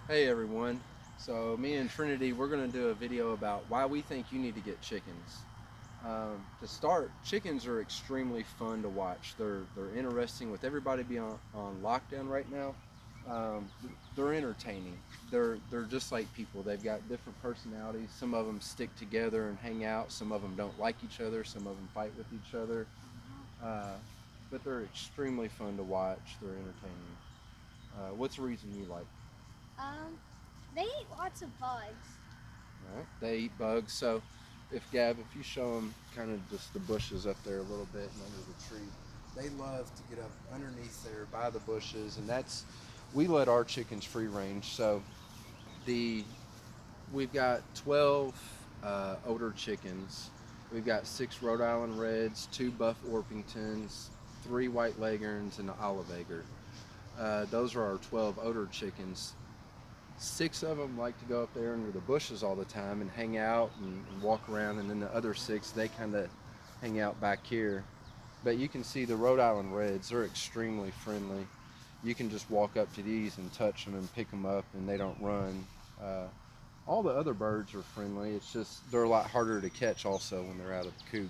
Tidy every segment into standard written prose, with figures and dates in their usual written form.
Hey everyone. So me and Trinity, we're going to do a video about why we think you need to get chickens. To start, chickens are extremely fun to watch. They're interesting with everybody being on lockdown right now. Um, they're entertaining. They're just like people. They've got different personalities. Some of them stick together and hang out. Some of them don't like each other. Some of them fight with each other. Uh, but they're extremely fun to watch. They're entertaining. What's the reason you like? Um, they eat lots of bugs. Right. They eat bugs. So, if you show them kind of just the bushes up there a little bit and under the tree, they love to get up underneath there by the bushes, and that's we let our chickens free range. So the we've got 12 older chickens. We've got 6 Rhode Island Reds, 2 Buff Orpingtons, 3 White Leghorns, and an Olive Egger. Those are our 12 odor chickens. 6 of them like to go up there under the bushes all the time and hang out and walk around, and then the other 6 they kind of hang out back here. But you can see the Rhode Island Reds, they're extremely friendly. You can just walk up to these and touch them and pick them up, and they don't run. Uh, all the other birds are friendly. It's just they're a lot harder to catch also when they're out of the coop.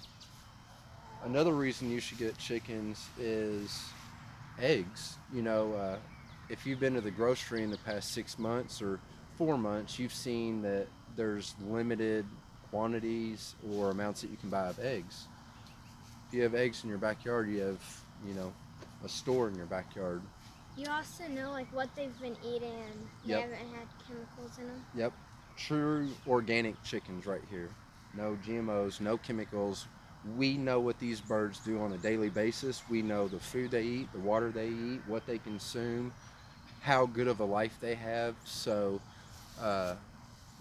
Another reason you should get chickens is eggs. If you've been to the grocery in the past 6 months or 4 months, you've seen that there's limited quantities or amounts that you can buy of eggs. If you have eggs in your backyard, you have, you know, a store in your backyard. You also know like what they've been eating and they Yep, haven't had chemicals in them. yep. True organic chickens right here. No GMOs, no chemicals. We know what these birds do on a daily basis. We know the food they eat, the water they eat, what they consume, how good of a life they have. So, uh,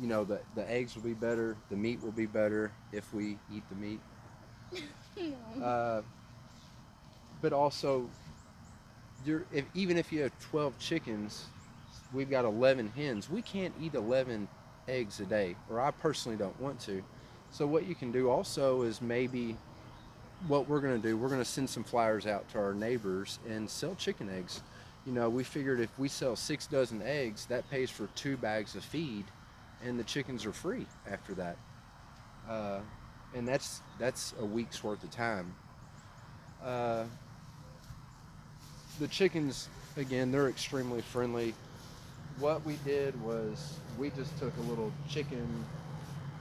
the eggs will be better, the meat will be better if we eat the meat. No. Uh, but also, even if you have 12 chickens, we've got 11 hens. We can't eat 11 eggs a day, or I personally don't want to. So, what you can do also is maybe what we're going to do, we're going to send some flyers out to our neighbors and sell chicken eggs. We figured if we sell 6 dozen eggs, that pays for 2 bags of feed, and the chickens are free after that. Uh, and that's a week's worth of time. Uh, the chickens, again, they're extremely friendly. What we did was we just took a little chicken.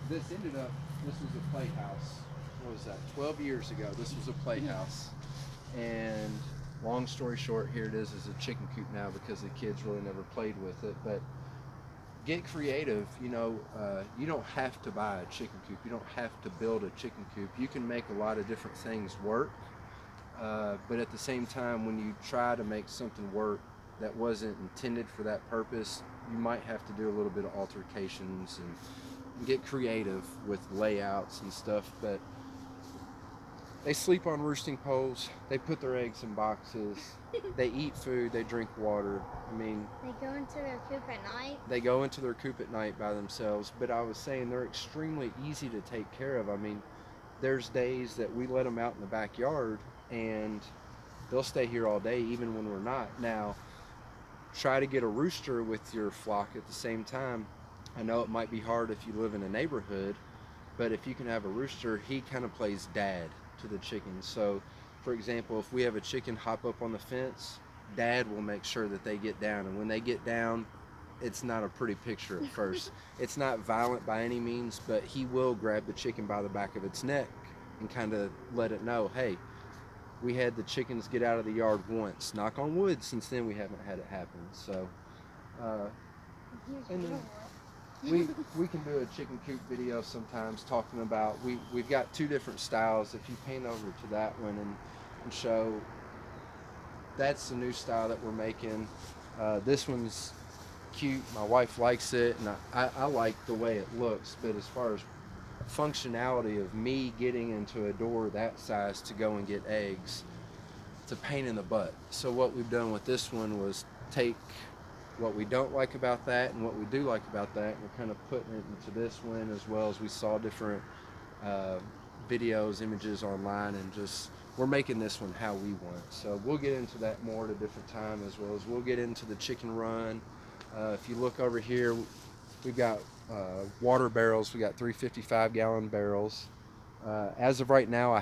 This was a playhouse. What was that? 12 years ago, this was a playhouse. And long story short, here it is as a chicken coop now because the kids really never played with it. But get creative. You don't have to buy a chicken coop. You don't have to build a chicken coop. You can make a lot of different things work. But at the same time, when you try to make something work that wasn't intended for that purpose, you might have to do a little bit of altercations and get creative with layouts and stuff. But they sleep on roosting poles. They put their eggs in boxes. They eat food. They drink water. I mean, They go into their coop at night. they go into their coop at night by themselves. But I was saying they're extremely easy to take care of. I mean, there's days that we let them out in the backyard and they'll stay here all day even when we're not. Now, try to get a rooster with your flock at the same time. I know it might be hard if you live in a neighborhood, but if you can have a rooster, he kind of plays dad to the chickens. So, for example, if we have a chicken hop up on the fence, dad will make sure that they get down. And when they get down, it's not a pretty picture at first. It's not violent by any means, but he will grab the chicken by the back of its neck and kind of let it know, hey, we had the chickens get out of the yard once. Knock on wood, since then we haven't had it happen. So, uh, Here's and real then we wood. we can do a chicken coop video sometimes talking about we've got 2 different styles. If you pan over to that one and show, that's the new style that we're making. This one's cute. My wife likes it, and I like the way it looks. But as far as functionality of me getting into a door that size to go and get eggs, it's a pain in the butt. So what we've done with this one was take what we don't like about that and what we do like about that, and we're kind of putting it into this one, as well as we saw different uh, videos, images online, and just we're making this one how we want. So we'll get into that more at a different time, as well as we'll get into the chicken run. If you look over here, we've got water barrels. We got 355-gallon barrels. As of right now, I